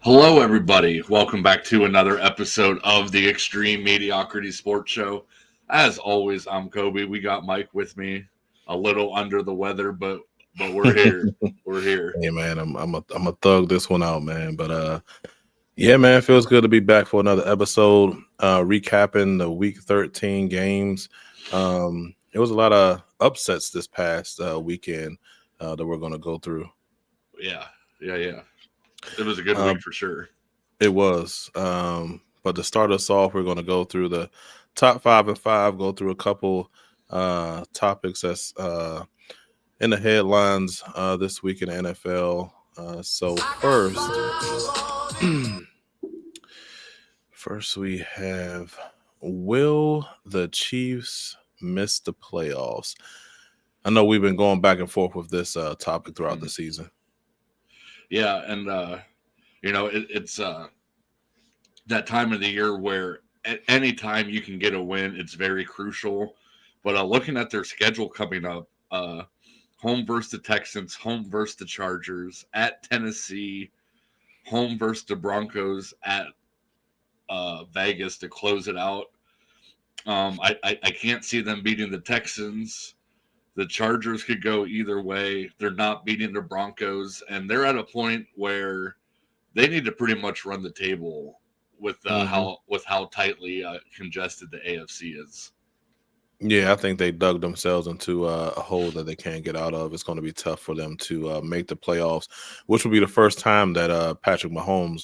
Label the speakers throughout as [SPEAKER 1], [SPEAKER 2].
[SPEAKER 1] Hello, everybody. Welcome back to another episode of the Extreme Mediocrity Sports Show. As always, I'm Kobe. We got Mike with me, a little under the weather, but we're here. We're here.
[SPEAKER 2] Hey man, I'm a thug this one out, man. But yeah, man, it feels good to be back for another episode. Recapping the week 13 games. It was a lot of upsets this past weekend that we're gonna go through.
[SPEAKER 1] Yeah, yeah. It was a good
[SPEAKER 2] Uh,
[SPEAKER 1] week for sure.
[SPEAKER 2] it was. But to start us off, we're gonna go through the top 5 and 5, go through a couple topics that's in the headlines this week in the NFL. So first. First, we have, will the Chiefs miss the playoffs? I know we've been going back and forth with this topic throughout the
[SPEAKER 1] Mhm.
[SPEAKER 2] season.
[SPEAKER 1] Yeah, and it's that time of the year where at any time you can get a win, it's very crucial. But looking at their schedule coming up, home versus the Texans, home versus the Chargers, at Tennessee, home versus the Broncos, at Vegas to close it out. I can't see them beating the Texans. The Chargers could go either way. They're not beating the Broncos, and they're at a point where they need to pretty much run the table with
[SPEAKER 2] hmm
[SPEAKER 1] how tightly congested the AFC is.
[SPEAKER 2] Yeah, I think they dug themselves into a hole that they can't get out of. It's going to be tough for them to make the playoffs, which will be the first time that Patrick Mahomes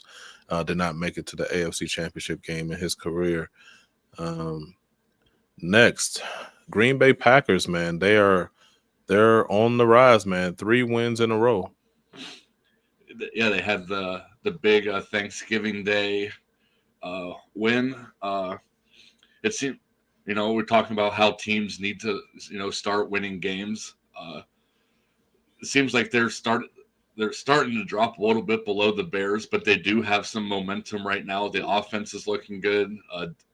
[SPEAKER 2] did not make it to the AFC Championship game in his career. Um, Next, Green Bay Packers, man, they're on the rise, man. 3 wins in a row.
[SPEAKER 1] Yeah, they had the big Thanksgiving Day win. It seemed, we're talking about how teams need to, start winning games. It seems like they're starting to drop a little bit below the Bears, but they do have some momentum right now. The offense is looking good.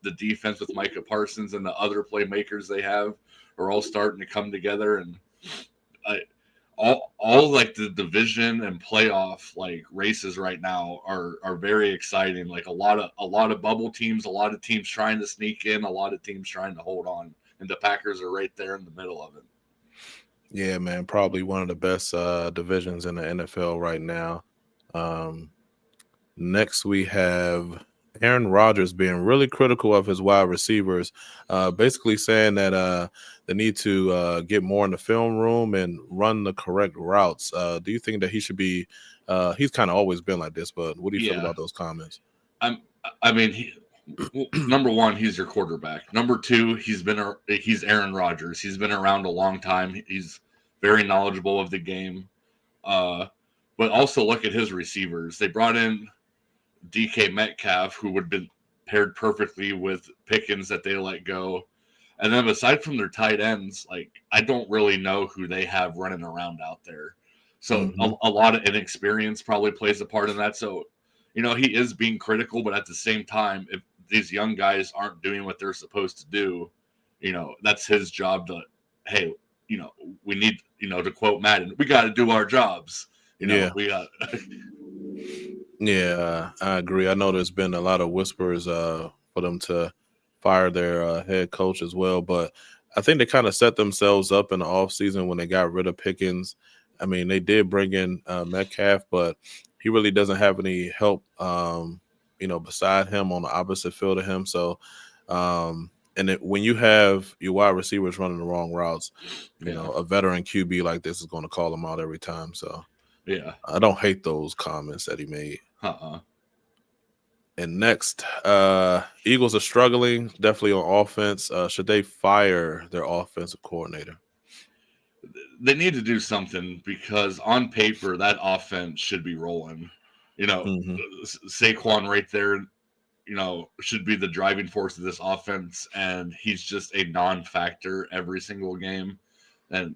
[SPEAKER 1] The defense with Micah Parsons and the other playmakers they have are all starting to come together, and I, all like the division and playoff like races right now are very exciting. Like a lot of bubble teams, a lot of teams trying to sneak in, a lot of teams trying to hold on, and the Packers are right there in the middle of it.
[SPEAKER 2] Yeah, man, probably one of the best divisions in the NFL right now. Um, Next, we have Aaron Rodgers being really critical of his wide receivers, basically saying that they need to get more in the film room and run the correct routes. Do you think that he should be? He's kind of always been like this, but what do you feel
[SPEAKER 1] Yeah,
[SPEAKER 2] about those comments?
[SPEAKER 1] I'm. I mean, number one, he's your quarterback. Number two, he's Aaron Rodgers. He's been around a long time. He's very knowledgeable of the game. Uh, but also look at his receivers. They brought in DK Metcalf, who would have been paired perfectly with Pickens that they let go. And then aside from their tight ends, like I don't really know who they have running around out there. So
[SPEAKER 2] hmm
[SPEAKER 1] a lot of inexperience probably plays a part in that. So, he is being critical, but at the same time, if these young guys aren't doing what they're supposed to do, that's his job to, hey, we need, to quote Madden, we got to do our jobs.
[SPEAKER 2] Yeah,
[SPEAKER 1] We got
[SPEAKER 2] yeah, I agree. I know there's been a lot of whispers for them to fire their head coach as well, but I think they kind of set themselves up in the offseason when they got rid of Pickens. I mean, they did bring in Metcalf, but he really doesn't have any help, beside him on the opposite field of him. So, when you have your wide receivers running the wrong routes,
[SPEAKER 1] yeah,
[SPEAKER 2] a veteran QB like this is going to call them out every time. So,
[SPEAKER 1] yeah.
[SPEAKER 2] I don't hate those comments that he made.
[SPEAKER 1] Uh-uh.
[SPEAKER 2] And next, Eagles are struggling definitely on offense. Should they fire their offensive coordinator?
[SPEAKER 1] They need to do something because on paper that offense should be rolling. You know,
[SPEAKER 2] hmm
[SPEAKER 1] Saquon right there, should be the driving force of this offense, and he's just a non-factor every single game. And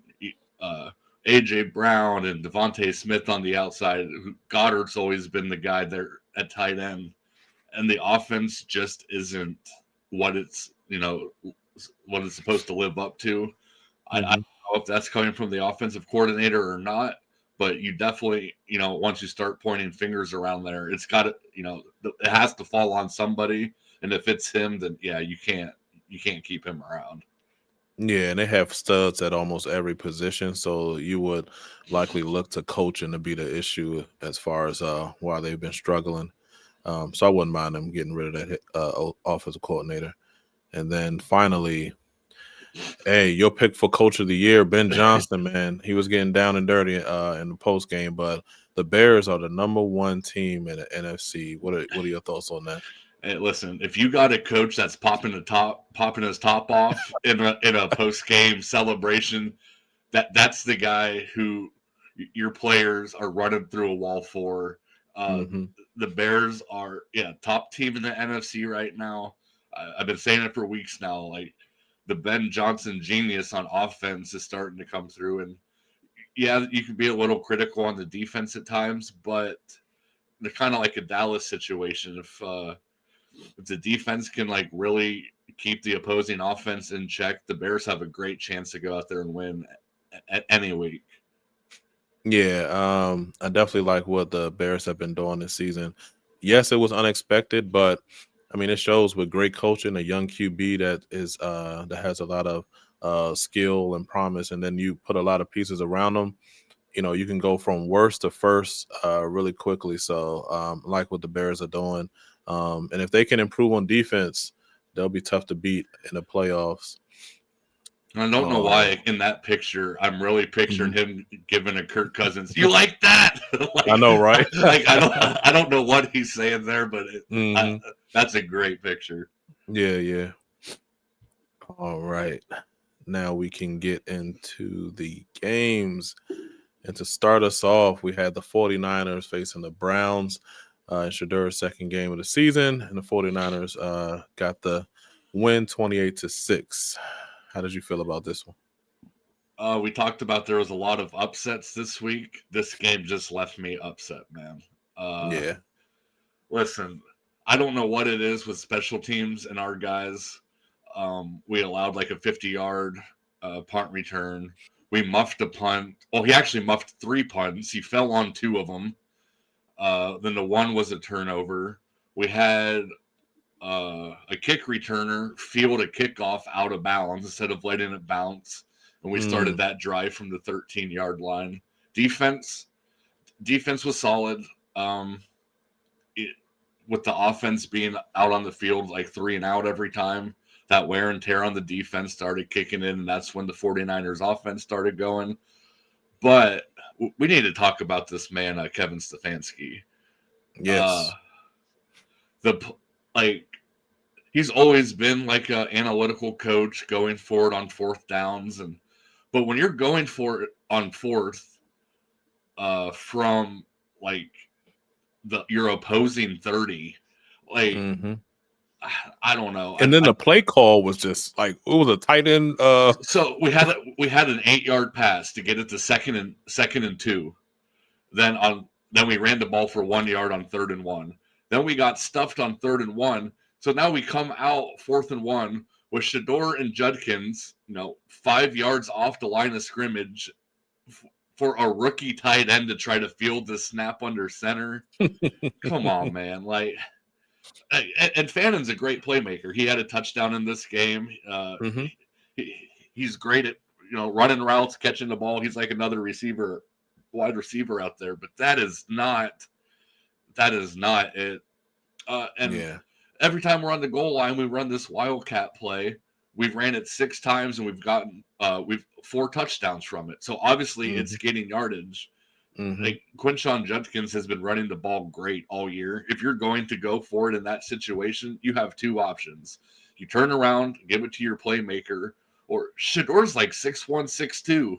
[SPEAKER 1] uh, AJ Brown and Devontae Smith on the outside. Goddard's always been the guy there at tight end, and the offense just isn't what what it's supposed to live up to. I don't
[SPEAKER 2] hmm
[SPEAKER 1] know if that's coming from the offensive coordinator or not, but you definitely, once you start pointing fingers around there, it's got to, it has to fall on somebody. And if it's him, then yeah, you can't keep him around.
[SPEAKER 2] Yeah, and they have studs at almost every position, so you would likely look to coaching to be the issue as far as why they've been struggling. So I wouldn't mind them getting rid of that offensive coordinator. And then finally, hey, your pick for coach of the year, Ben Johnson, man. He was getting down and dirty in the post game, but the Bears are the number one team in the NFC. What are your thoughts on that?
[SPEAKER 1] Hey, listen, if you got a coach that's popping his top off in a post game celebration, that's the guy who your players are running through a wall for.
[SPEAKER 2] Mm-hmm.
[SPEAKER 1] The Bears are top team in the NFC right now. I've been saying it for weeks now. Like the Ben Johnson genius on offense is starting to come through, and yeah, you can be a little critical on the defense at times, but they're kind of like a Dallas situation. If the defense can like really keep the opposing offense in check, the Bears have a great chance to go out there and win at any week.
[SPEAKER 2] Yeah, I definitely like what the Bears have been doing this season. Yes, it was unexpected, but I mean, it shows with great coaching, a young QB that has a lot of skill and promise, and then you put a lot of pieces around them. You can go from worst to first really quickly. So, like what the Bears are doing, and if they can improve on defense, they'll be tough to beat in the playoffs.
[SPEAKER 1] I don't know why in that picture I'm really picturing him giving a Kirk Cousins. You like that? Like,
[SPEAKER 2] I know, right?
[SPEAKER 1] I don't know what he's saying there, but that's a great picture.
[SPEAKER 2] Yeah. All right. Now we can get into the games. And to start us off, we had the 49ers facing the Browns in Shadur's second game of the season. And the 49ers got the win 28-6. How did you feel about this one?
[SPEAKER 1] We talked about there was a lot of upsets this week. This game just left me upset, man.
[SPEAKER 2] Yeah.
[SPEAKER 1] Listen, I don't know what it is with special teams and our guys. We allowed like a 50-yard punt return. We muffed a punt. Well, he actually muffed 3 punts. He fell on 2 of them. Then the one was a turnover. We had a kick returner field a kickoff out of bounds instead of letting it bounce. And we started that drive from the 13-yard line. Defense was solid. With the offense being out on the field like 3 and out every time, that wear and tear on the defense started kicking in, and that's when the 49ers offense started going. But we need to talk about this man, Kevin Stefanski.
[SPEAKER 2] Yes.
[SPEAKER 1] He's always been like an analytical coach going for it on 4th downs, but when you're going for it on 4th from like your opposing 30, like I don't know.
[SPEAKER 2] And then the play call was just like it was a tight end.
[SPEAKER 1] So we had an 8-yard pass to get it to second and 2. Then we ran the ball for 1 yard on 3rd and 1. Then we got stuffed on 3rd and 1. So now we come out 4th and 1 with Shador and Judkins, 5 yards off the line of scrimmage for a rookie tight end to try to field the snap under center. Come on, man. Like, and Fannon's a great playmaker. He had a touchdown in this game. He's great at, running routes, catching the ball. He's like another wide receiver out there, but that is not it. Every time we're on the goal line, we run this wildcat play. We've ran it 6 times and we've gotten 4 touchdowns from it. So obviously it's getting yardage. Like Quinshon Judkins has been running the ball great all year. If you're going to go for it in that situation, you have 2 options. You turn around, give it to your playmaker, or Shador's like 6'1", 6'2".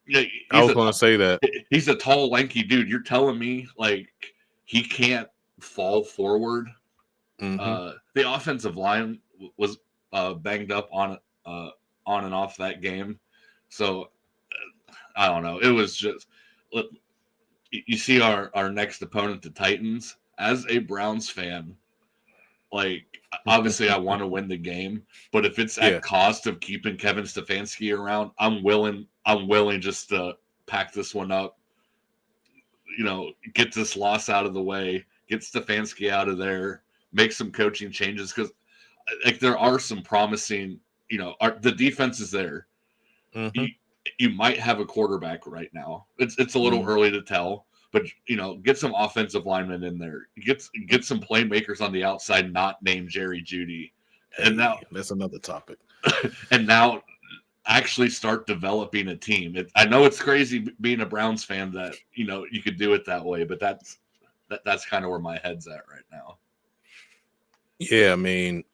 [SPEAKER 1] Yeah,
[SPEAKER 2] I was going to say that.
[SPEAKER 1] He's a tall, lanky dude. You're telling me like he can't fall forward? The offensive line was banged up on and off that game. So I don't know. It was just you see our next opponent, the Titans. As a Browns fan, like obviously I want to win the game, but if it's at cost of keeping Kevin Stefanski around, I'm willing just to pack this one up get this loss out of the way, get Stefanski out of there, make some coaching changes because like there are some promising. The defense is there.
[SPEAKER 2] Mm-hmm.
[SPEAKER 1] You might have a quarterback right now. It's a little early to tell, but get some offensive linemen in there. Get some playmakers on the outside, not named Jerry Jeudy, and now
[SPEAKER 2] that's another topic.
[SPEAKER 1] And now actually start developing a team. I know it's crazy being a Browns fan that you could do it that way, but that's kind of where my head's at right now.
[SPEAKER 2] Yeah, I mean,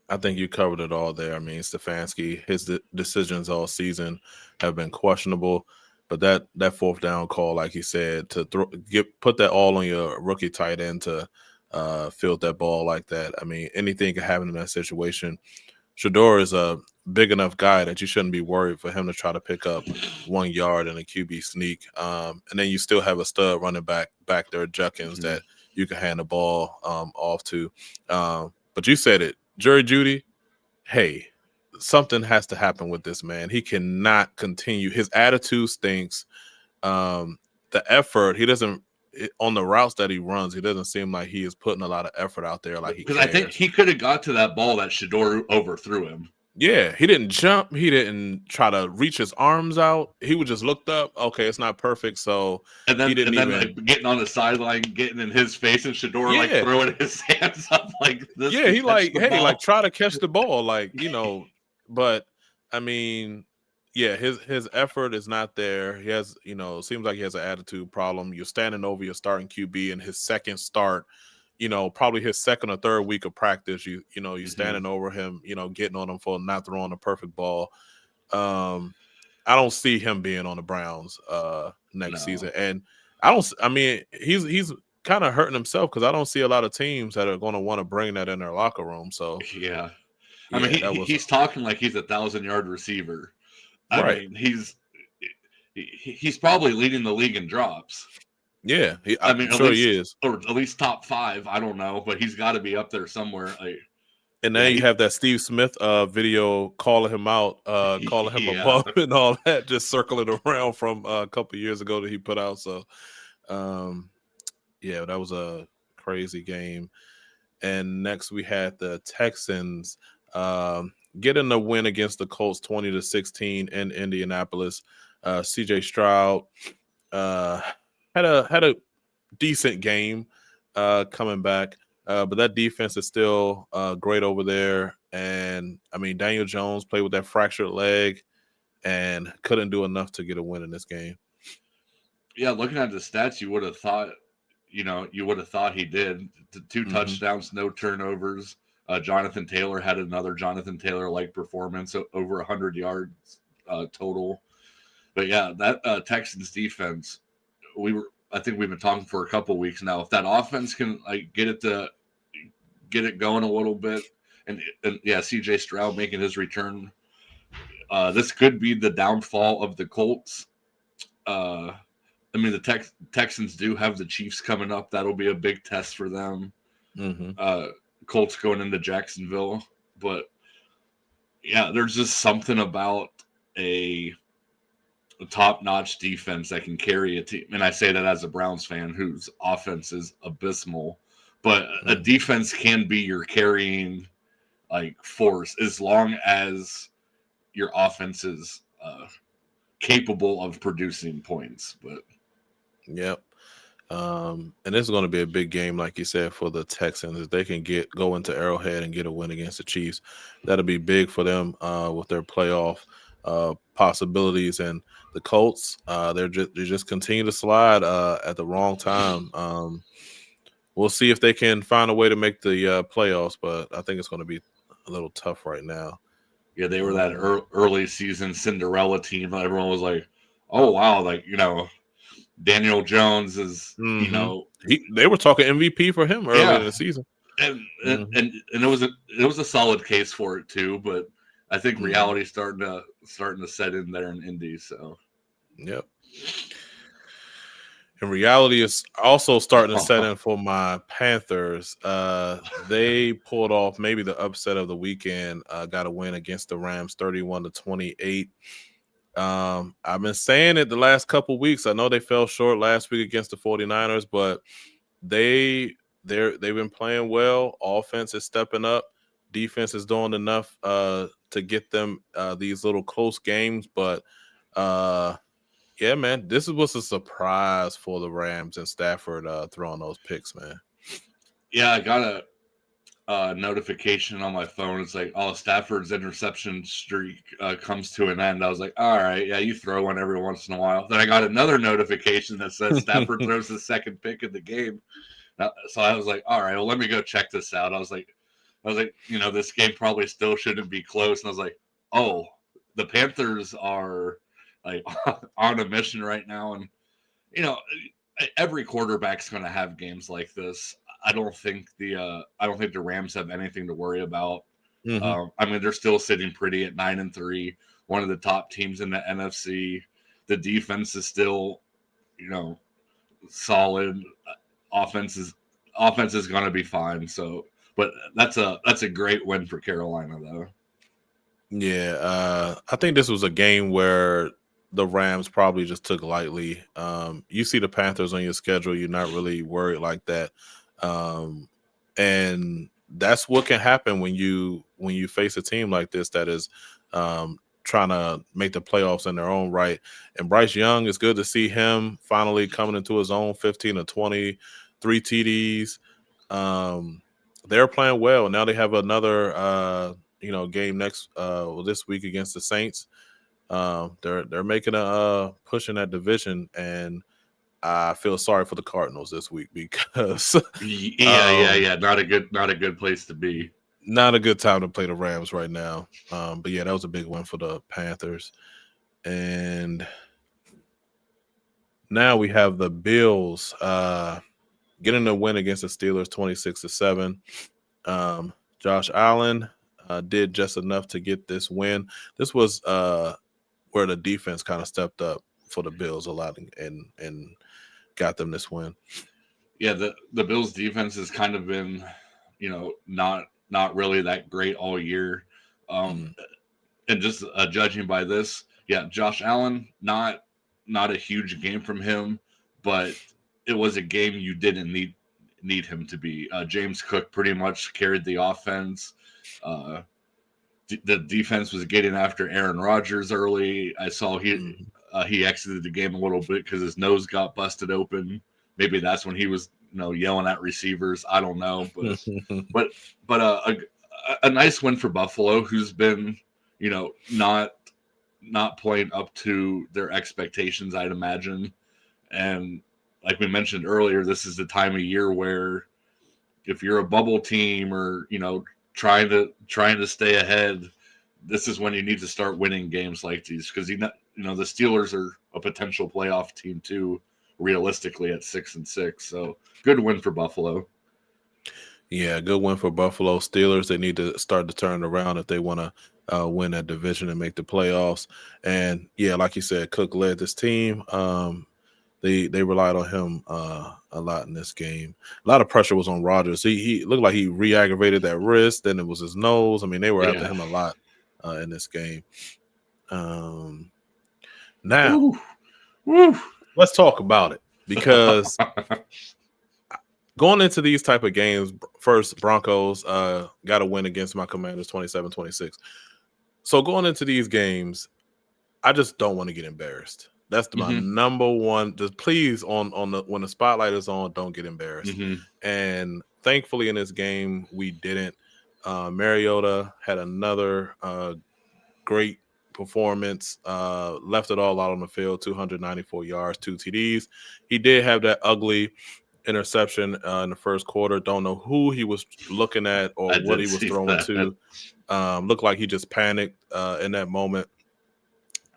[SPEAKER 2] I think you covered it all there. I mean, Stefanski, his decisions all season have been questionable, but that fourth down call, like you said, to put that all on your rookie tight end to field that ball like that. I mean, anything can happen in that situation. Shedeur is a big enough guy that you shouldn't be worried for him to try to pick up 1 yard in a QB sneak. And then you still have a stud running back there, Judkins, that you can hand the ball off to. But you said it, Jerry Jeudy, hey, something has to happen with this man. He cannot continue. His attitude stinks. The effort, he doesn't – on the routes that he runs, he doesn't seem like he is putting a lot of effort out there like he cares.
[SPEAKER 1] Because I think he could have got to that ball that Shedeur overthrew him.
[SPEAKER 2] Yeah, he didn't jump. He didn't try to reach his arms out. He would just looked up. Okay, it's not perfect, so
[SPEAKER 1] he didn't even
[SPEAKER 2] like,
[SPEAKER 1] getting on the sideline, getting in his face, and Shedeur like throwing his hands up like this.
[SPEAKER 2] Yeah, he like, hey, like try to catch the ball, like But I mean, yeah, his effort is not there. He has, it seems like he has an attitude problem. You're standing over your starting QB in his second start. Probably his second or third week of practice, you're standing over him, getting on him for not throwing a perfect ball. I don't see him being on the Browns next season. And he's kind of hurting himself because I don't see a lot of teams that are going to want to bring that in their locker room. So
[SPEAKER 1] yeah. I mean, he's talking like he's a 1,000-yard receiver. I mean, he's probably leading the league in drops.
[SPEAKER 2] Yeah, I'm sure he is,
[SPEAKER 1] or at least top 5. I don't know, but he's got to be up there somewhere.
[SPEAKER 2] And then you have that Steve Smith video calling him out, calling him a bum and all that, just circling around from a couple of years ago that he put out. So, that was a crazy game. And next we had the Texans getting the win against the Colts 20-16 in Indianapolis. CJ Stroud had a decent game coming back, but that defense is still great over there. And I mean, Daniel Jones played with that fractured leg and couldn't do enough to get a win in this game.
[SPEAKER 1] Yeah, looking at the stats, you would have thought he did. 2 touchdowns, no turnovers. Jonathan Taylor had another Jonathan Taylor-like performance, over 100 yards total. But yeah, that Texans defense, I think we've been talking for a couple of weeks now. If that offense can get it going a little bit, and CJ Stroud making his return, this could be the downfall of the Colts. I mean, the Texans do have the Chiefs coming up. That'll be a big test for them. Colts going into Jacksonville, but yeah, there's just something about a top-notch defense that can carry a team. And I say that as a Browns fan whose offense is abysmal, but a defense can be your carrying force as long as your offense is capable of producing points. But
[SPEAKER 2] yep. And this is going to be a big game, like you said, for the Texans. If they can go into Arrowhead and get a win against the Chiefs, that'll be big for them with their playoff possibilities. And the Colts, they just continue to slide at the wrong time. We'll see if they can find a way to make the playoffs, but I think it's going to be a little tough right now.
[SPEAKER 1] Yeah, they were that early season Cinderella team. Everyone was like, "Oh wow!" Daniel Jones is,
[SPEAKER 2] they were talking MVP for him earlier in the season,
[SPEAKER 1] and it was a solid case for it too. But I think reality starting to set in there in Indy. So,
[SPEAKER 2] yep. And reality is also starting to set in for my Panthers. They pulled off maybe the upset of the weekend. Got a win against the Rams, 31-28. I've been saying it the last couple weeks. I know they fell short last week against the 49ers, but they've been playing well. Offense is stepping up. Defense is doing enough to get them these little close games. But yeah, man, this was a surprise for the Rams and Stafford throwing those picks, man.
[SPEAKER 1] Yeah, I got a notification on my phone. It's like, oh, Stafford's interception streak comes to an end. I was like, all right, yeah, you throw one every once in a while. Then I got another notification that says Stafford throws the second pick of the game. So I was like, all right, well, let me go check this out. I was like, this game probably still shouldn't be close. And I was like, oh, the Panthers are like on a mission right now, and every quarterback's going to have games like this. I don't think the Rams have anything to worry about.
[SPEAKER 2] Mm-hmm.
[SPEAKER 1] They're still sitting pretty at 9-3, one of the top teams in the NFC. The defense is still, solid. Offense is going to be fine. So, but that's a great win for Carolina, though.
[SPEAKER 2] Yeah, I think this was a game where the Rams probably just took lightly. You see the Panthers on your schedule, you're not really worried like that. And that's what can happen when you face a team like this that is trying to make the playoffs in their own right. And Bryce Young, it's good to see him finally coming into his own. 15 or 20, 3 TDs. They're playing well. Now they have another game this week against the Saints. They're making a push in that division, and I feel sorry for the Cardinals this week because
[SPEAKER 1] yeah, not a good place to be.
[SPEAKER 2] Not a good time to play the Rams right now. But yeah, that was a big win for the Panthers. And now we have the Bills getting a win against the Steelers 26-7. Josh Allen did just enough to get this win. This was where the defense kind of stepped up for the Bills a lot and got them this win.
[SPEAKER 1] Yeah, the Bills defense has kind of been, not really that great all year. And just judging by this, yeah, Josh Allen, not a huge game from him, but it was a game you didn't need him to be. James Cook pretty much carried the offense. The defense was getting after Aaron Rodgers early. I saw he exited the game a little bit because his nose got busted open. Maybe that's when he was, yelling at receivers. I don't know, but a nice win for Buffalo, who's been, not playing up to their expectations, I'd imagine. And like we mentioned earlier, this is the time of year where if you're a bubble team or, trying to stay ahead, this is when you need to start winning games like these, because the Steelers are a potential playoff team too, realistically at 6-6. So good win for Buffalo.
[SPEAKER 2] Yeah, good win for Buffalo. Steelers, they need to start to turn it around if they want to win that division and make the playoffs. And yeah, like you said, Cook led this team. They relied on him a lot in this game. A lot of pressure was on Rodgers. He looked like he re-aggravated that wrist. Then it was his nose. I mean, they were after him a lot in this game. Now, let's talk about it, because going into these type of games, first, Broncos got a win against my Commanders 27-26. So going into these games, I just don't want to get embarrassed. That's my number one. Just please, on the when the spotlight is on, don't get embarrassed. And thankfully, in this game, we didn't. Mariota had another great performance. Left it all out on the field. 294 yards, 2 TDs. He did have that ugly interception in the first quarter. Don't know who he was looking at or what he was throwing to. Looked like he just panicked in that moment.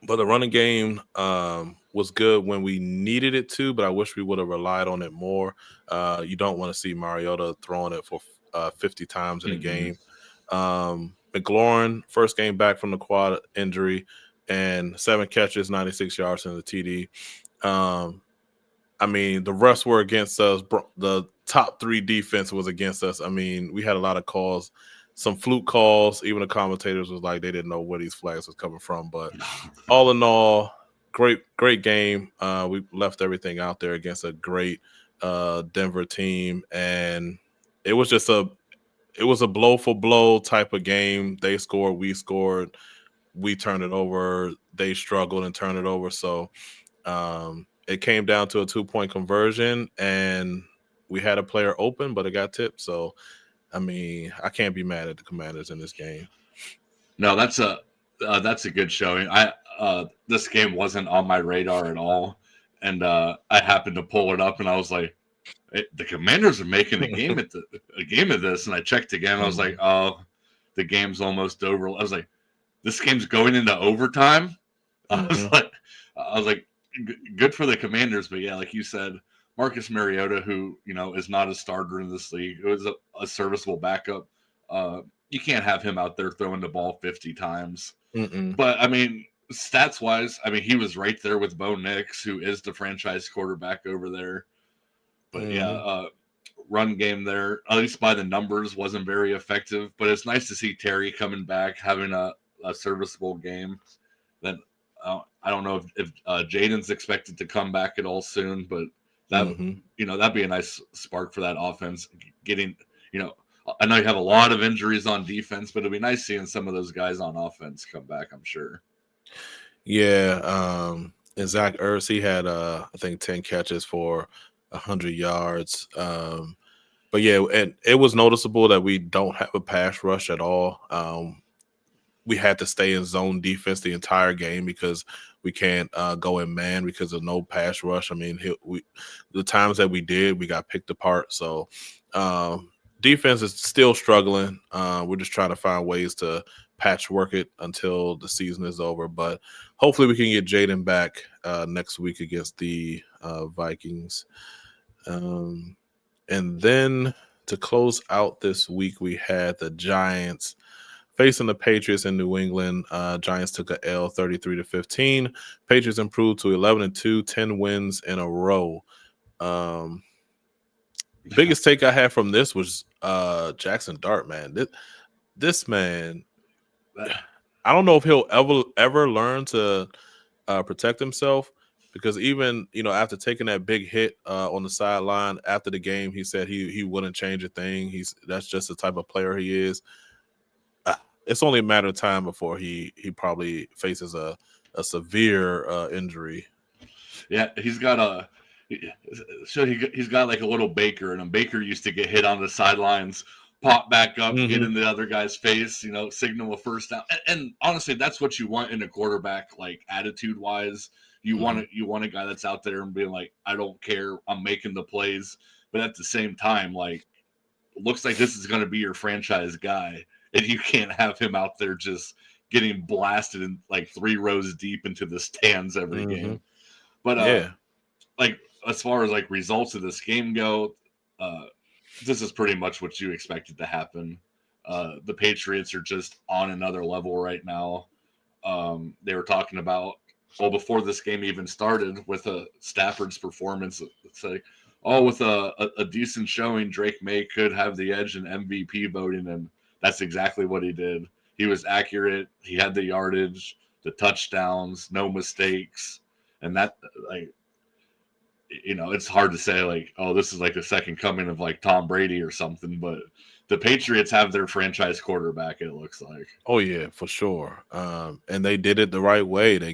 [SPEAKER 2] But the running game was good when we needed it to, but I wish we would have relied on it more. You don't want to see Mariota throwing it for 50 times in a game. McLaurin, first game back from the quad injury, and 7 catches, 96 yards in the TD. I mean, the refs were against us. The top 3 defense was against us. I mean, we had a lot of calls some fluke calls. Even the commentators was like they didn't know where these flags was coming from. But all in all, great game. We left everything out there against a great Denver team, and it was just a blow for blow type of game. They scored, we scored, we turned it over. They struggled and turned it over. So it came down to a 2-point conversion, and we had a player open, but it got tipped. So I mean, I can't be mad at the Commanders in this game.
[SPEAKER 1] No, that's a good showing. This game wasn't on my radar at all, and I happened to pull it up, and I was like, the Commanders are making a game of this, and I checked again. I was like, oh, the game's almost over. I was like, this game's going into overtime. I was like, good for the Commanders, but yeah, like you said, Marcus Mariota, who is not a starter in this league, it was a serviceable backup. You can't have him out there throwing the ball 50 times. But I mean, stats wise, I mean, he was right there with Bo Nix, who is the franchise quarterback over there. But yeah, run game there, at least by the numbers, wasn't very effective. But it's nice to see Terry coming back, having a serviceable game. Then I don't know if Jaden's expected to come back at all soon, but that that'd be a nice spark for that offense. Getting I know you have a lot of injuries on defense, but it'd be nice seeing some of those guys on offense come back, I'm sure.
[SPEAKER 2] Yeah, and Zach Ertz, he had I think 10 catches for 100 yards. But yeah, and it was noticeable that we don't have a pass rush at all. We had to stay in zone defense the entire game because we can't go in man because of no pass rush. I mean, the times that we did, we got picked apart. So defense is still struggling. We're just trying to find ways to patchwork it until the season is over. But hopefully we can get Jaden back next week against the Vikings. And then to close out this week, we had the Giants facing the Patriots in New England. Giants took a L 33-15. Patriots improved to 11-2, 10 wins in a row. Biggest take I had from this was Jackson Dart, man. This man, I don't know if he'll ever learn to protect himself, because even after taking that big hit on the sideline after the game, he said he wouldn't change a thing. That's just the type of player he is. It's only a matter of time before he probably faces a severe injury.
[SPEAKER 1] Yeah, he's got he's got like a little Baker, and a Baker used to get hit on the sidelines, pop back up, get in the other guy's face, signal a first down. And honestly, that's what you want in a quarterback, like attitude wise. You want a guy that's out there and being like, I don't care, I'm making the plays. But at the same time, like, it looks like this is going to be your franchise guy, and you can't have him out there just getting blasted in like 3 rows deep into the stands every game. But like, as far as like results of this game go, this is pretty much what you expected to happen. The Patriots are just on another level right now. They were talking about, before this game even started, with Stafford's performance, it's like, with a decent showing, Drake May could have the edge in MVP voting, and that's exactly what he did. He was accurate. He had the yardage, the touchdowns, no mistakes, and that, like, it's hard to say like, oh, this is like the second coming of like Tom Brady or something, but the Patriots have their franchise quarterback, it looks like.
[SPEAKER 2] Oh yeah, for sure. And they did it the right way. They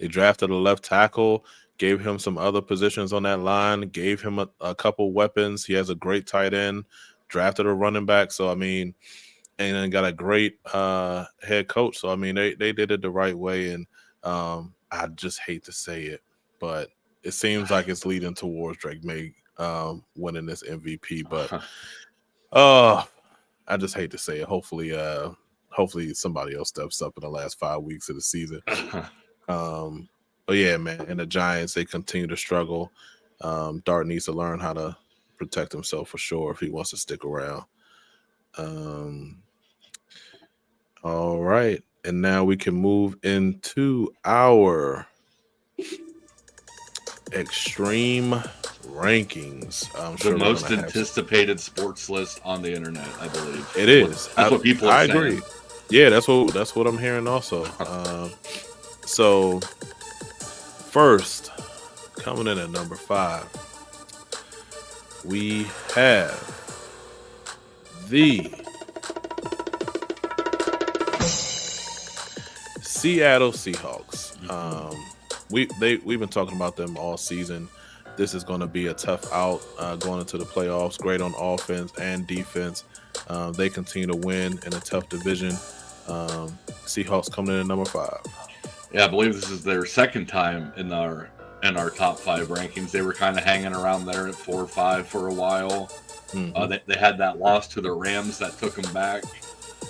[SPEAKER 2] drafted a left tackle, gave him some other positions on that line, gave him a couple weapons. He has a great tight end, drafted a running back. So I mean, and then got a great head coach. So I mean, they did it the right way. And I just hate to say it, but it seems like it's leading towards Drake May winning this MVP. But I just hate to say it. Hopefully somebody else steps up in the last 5 weeks of the season. But yeah, man, and the Giants, they continue to struggle. Dart needs to learn how to protect himself for sure if he wants to stick around. All right, and now we can move into our extreme rankings. I'm
[SPEAKER 1] The
[SPEAKER 2] sure we're
[SPEAKER 1] most
[SPEAKER 2] gonna have some.
[SPEAKER 1] anticipated sports list on the internet, I believe.
[SPEAKER 2] It is.
[SPEAKER 1] That's what people are
[SPEAKER 2] I
[SPEAKER 1] saying.
[SPEAKER 2] agree. Yeah, that's what I'm hearing also. So first, coming in at number 5, we have the Seattle Seahawks. We've been talking about them all season. This is going to be a tough out going into the playoffs. Great on offense and defense. They continue to win in a tough division. Seahawks coming in at number 5.
[SPEAKER 1] Yeah, I believe this is their second time in our top 5 rankings. They were kind of hanging around there at 4 or 5 for a while. They had that loss to the Rams that took them back,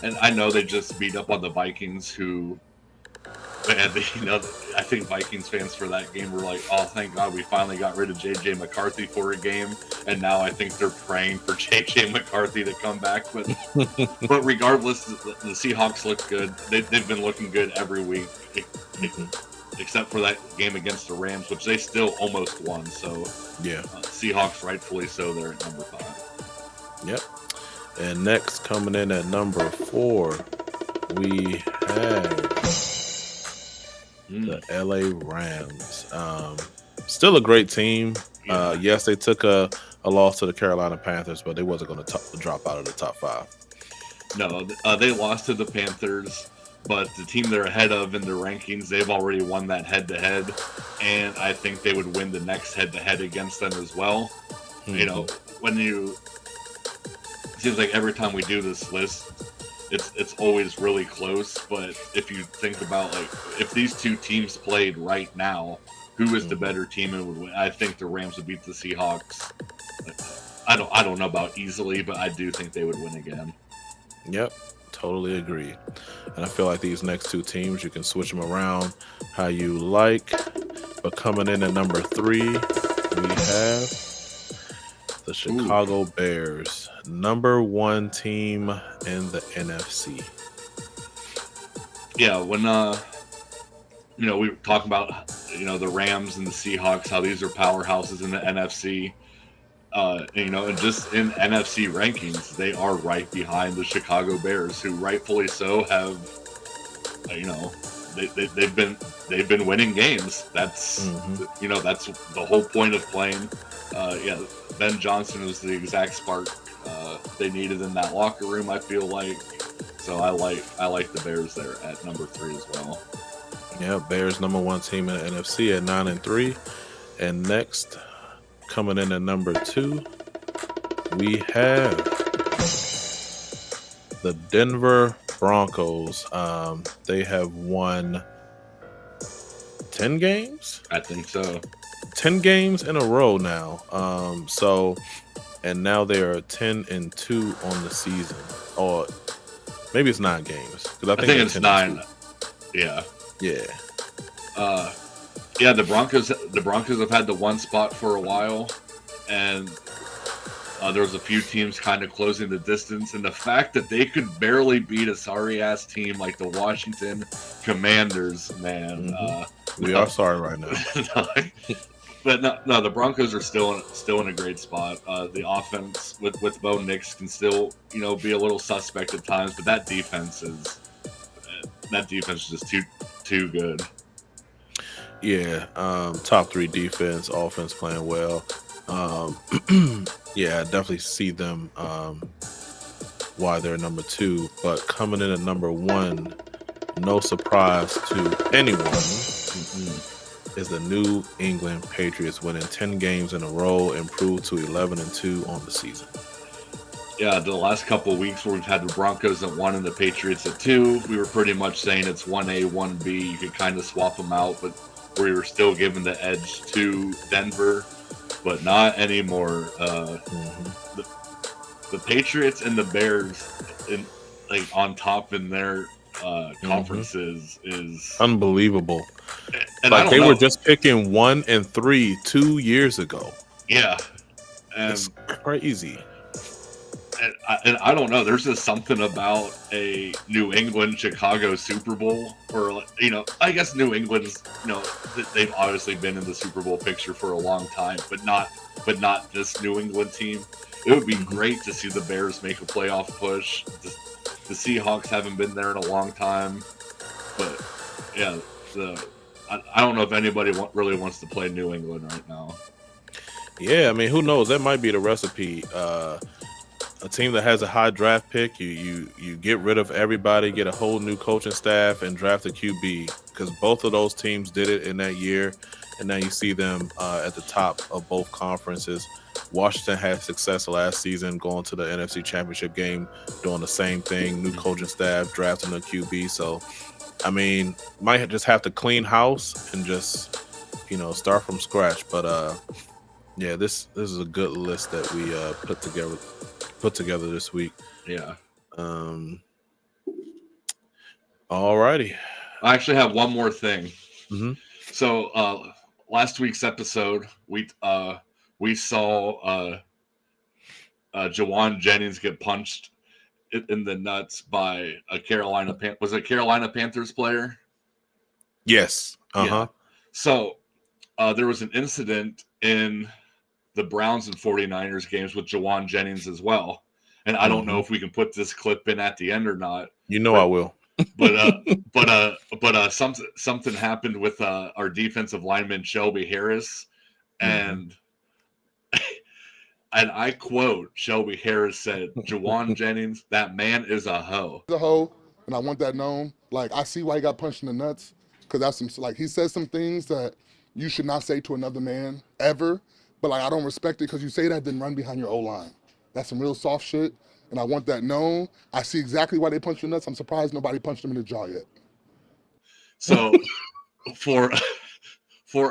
[SPEAKER 1] and I know they just beat up on the Vikings, who, man, I think Vikings fans for that game were like, "Oh, thank God we finally got rid of JJ McCarthy for a game," and now I think they're praying for JJ McCarthy to come back. But regardless, the Seahawks look good. They've been looking good every week, except for that game against the Rams, which they still almost won. So
[SPEAKER 2] yeah,
[SPEAKER 1] Seahawks rightfully so. They're at number 5.
[SPEAKER 2] Yep. And next, coming in at number 4, we have the LA Rams. Still a great team. Yes, they took a loss to the Carolina Panthers, but they wasn't going to drop out of the top 5.
[SPEAKER 1] No, they lost to the Panthers, but the team they're ahead of in the rankings, they've already won that head-to-head, and I think they would win the next head-to-head against them as well. You know, it seems like every time we do this list, it's always really close. But if you think about, like, if these two teams played right now, who is the better team and would win? I think the Rams would beat the Seahawks. I don't know about easily, but I do think they would win again.
[SPEAKER 2] Yep, totally agree. And I feel like these next two teams, you can switch them around how you like. But coming in at number 3, we have the Chicago Bears, number 1 team in the NFC.
[SPEAKER 1] Yeah, when we were talking about the Rams and the Seahawks, how these are powerhouses in the NFC. And just in NFC rankings, they are right behind the Chicago Bears, who rightfully so have, they've been winning games. That's that's the whole point of playing. Ben Johnson was the exact spark they needed in that locker room, I feel like. So I like the Bears there at number 3 as well.
[SPEAKER 2] Yeah, Bears number 1 team in the NFC at 9-3, and next, coming in at number 2, we have the Denver Broncos. They have won 10 games?
[SPEAKER 1] I think so.
[SPEAKER 2] 10 games in a row now. And now they are 10-2 on the season. Or maybe it's 9 games. I think
[SPEAKER 1] it's 9. Yeah.
[SPEAKER 2] Yeah.
[SPEAKER 1] The Broncos have had the 1 spot for a while, and there was a few teams kind of closing the distance, and the fact that they could barely beat a sorry-ass team like the Washington Commanders, man.
[SPEAKER 2] We are sorry right now.
[SPEAKER 1] But no, the Broncos are still in a great spot. The offense with Bo Nix can still be a little suspect at times, but that defense is just too good.
[SPEAKER 2] Yeah, top 3 defense, offense playing well. Yeah, I definitely see them why they're number 2, but coming in at number 1, no surprise to anyone, is the New England Patriots, winning 10 games in a row, improved to 11-2 on the season.
[SPEAKER 1] Yeah, the last couple of weeks where we've had the Broncos at 1 and the Patriots at 2, we were pretty much saying it's 1A, 1B. You could kind of swap them out, but we were still giving the edge to Denver, but not anymore. The Patriots and the Bears, on top in their conferences is
[SPEAKER 2] unbelievable.
[SPEAKER 1] And
[SPEAKER 2] like they were just picking 1 and 3 2 years ago.
[SPEAKER 1] Yeah, and
[SPEAKER 2] it's crazy.
[SPEAKER 1] and I don't know. There's just something about a New England Chicago Super Bowl, or I guess New England's, they've obviously been in the Super Bowl picture for a long time, but not this New England team. It would be great to see the Bears make a playoff push. The Seahawks haven't been there in a long time, but yeah, I don't know if anybody really wants to play New England right now.
[SPEAKER 2] Yeah, I mean, who knows? That might be the recipe. A team that has a high draft pick, you get rid of everybody, get a whole new coaching staff, and draft a QB, because both of those teams did it in that year, and now you see them at the top of both conferences. Washington had success last season going to the NFC Championship game, doing the same thing, new coaching staff, drafting a QB. So, I mean, might just have to clean house and just, start from scratch. But yeah, this is a good list that we put together this week.
[SPEAKER 1] Yeah.
[SPEAKER 2] All righty.
[SPEAKER 1] I actually have one more thing.
[SPEAKER 2] Mm-hmm.
[SPEAKER 1] So last week's episode, we saw Jauan Jennings get punched in the nuts by a Carolina Panthers player?
[SPEAKER 2] Yes.
[SPEAKER 1] Yeah. So there was an incident in the Browns and 49ers games with Jauan Jennings as well. And I don't know if we can put this clip in at the end or not.
[SPEAKER 2] I will.
[SPEAKER 1] but something happened with our defensive lineman Shelby Harris, and and I quote, Shelby Harris said, "Jauan Jennings, that man is a hoe."
[SPEAKER 3] He's a hoe, and I want that known. Like, I see why he got punched in the nuts, because he says some things that you should not say to another man ever. But I don't respect it, because you say that, then run behind your O-line. That's some real soft shit, and I want that known. I see exactly why they punched the nuts. I'm surprised nobody punched him in the jaw yet.
[SPEAKER 1] So, for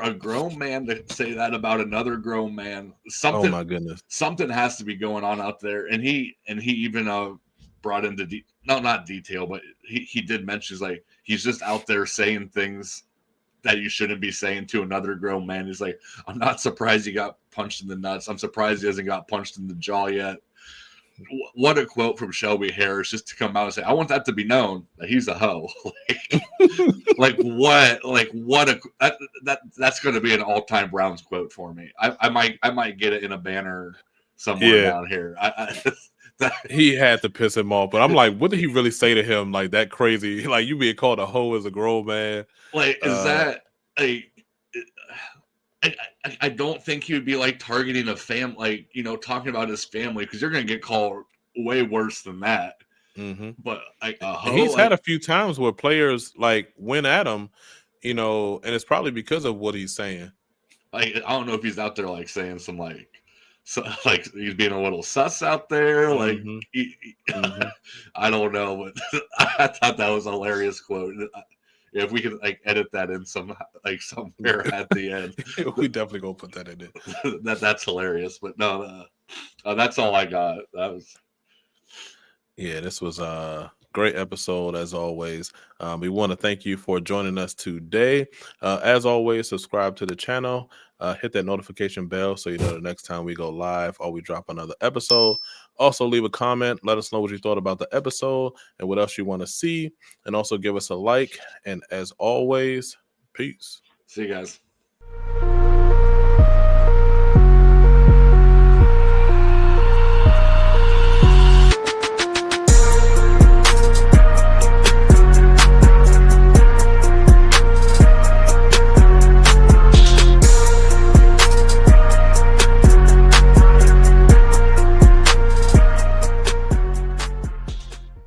[SPEAKER 1] a grown man to say that about another grown man, something.
[SPEAKER 2] Oh my goodness,
[SPEAKER 1] something has to be going on out there. And he even brought into not detail, but he did mention he's just out there saying things that you shouldn't be saying to another grown man. He's like, I'm not surprised he got punched in the nuts. I'm surprised he hasn't got punched in the jaw yet. What a quote from Shelby Harris, just to come out and say, I want that to be known that he's a hoe. That's going to be an all-time Browns quote for me. I might get it in a banner somewhere down here.
[SPEAKER 2] He had to piss him off, but I'm like, what did he really say to him? Like, that crazy, like, you being called a hoe as a grown man.
[SPEAKER 1] Like, is that I don't think he would be targeting a family, talking about his family, because you're going to get called way worse than that.
[SPEAKER 2] Mm-hmm.
[SPEAKER 1] But
[SPEAKER 2] he's had a few times where players went at him, and it's probably because of what he's saying.
[SPEAKER 1] I don't know if he's out there saying some he's being a little sus out there. I don't know, but I thought that was a hilarious quote. If we could edit that in somewhere at the end,
[SPEAKER 2] we definitely gonna put that in there.
[SPEAKER 1] That's hilarious. But no, that's all I got.
[SPEAKER 2] This was a great episode as always. We want to thank you for joining us today. As always, subscribe to the channel. Hit that notification bell so you know the next time we go live or we drop another episode. Also, leave a comment. Let us know what you thought about the episode and what else you want to see. And also give us a like. And as always, peace.
[SPEAKER 1] See you guys.